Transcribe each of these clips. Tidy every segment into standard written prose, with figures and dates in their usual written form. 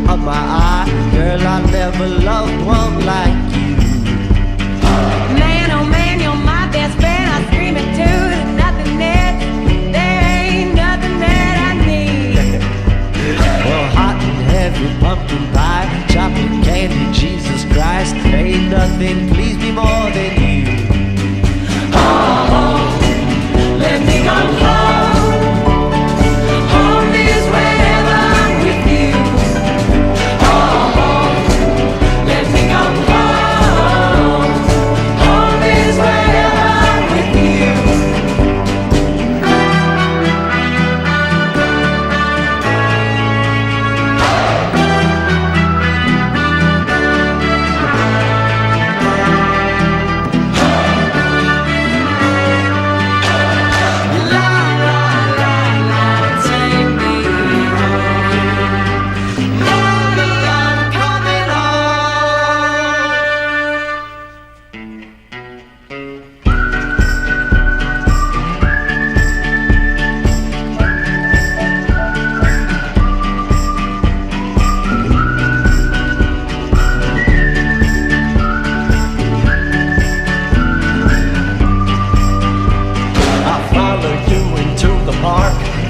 of my eye. Girl, I never loved one like you. Man, oh man, you're my best friend. I scream it too. There's nothing that, there ain't nothing that I need. Well, hot and heavy pumpkin pie, chocolate candy, Jesus Christ, ain't nothing please me more than you. Oh, let me go home. Home is wherever I'm with you. Oh, let me go home. Home is wherever I'm with you.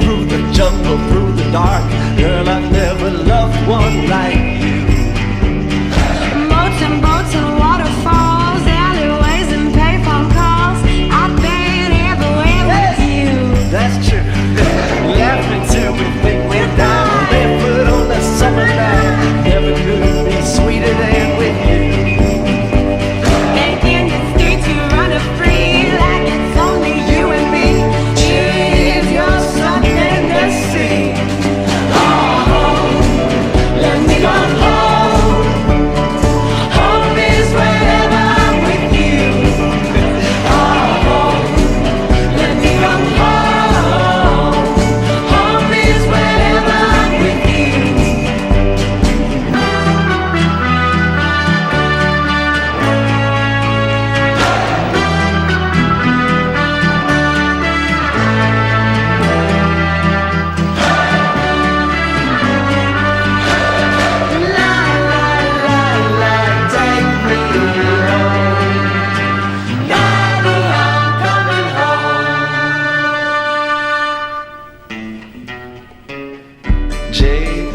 Through the jungle, through the dark, girl, I never loved one like you. Moats and boats and waterfalls, alleyways and payphone calls. I've been everywhere with you. That's true. Laughing till we think we're down, barefoot on the summer night. Never could be sweeter than with you. And in the streets you run free like it's only you and me. If you're something to see. Oh, let me go home. Home is wherever I'm with you. Oh, let me go home. Home is wherever I'm with you. Jade,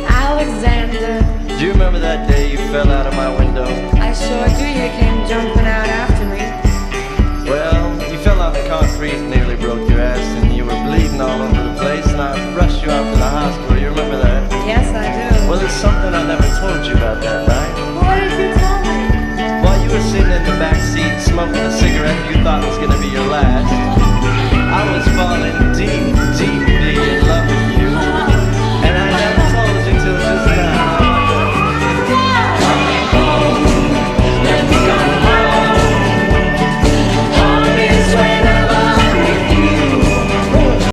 Alexander, do you remember that day you fell out of my window? I sure do. You came jumping out after me. Well, you fell on the concrete, nearly broke your ass, and you were bleeding all over the place, and I rushed you out to the hospital.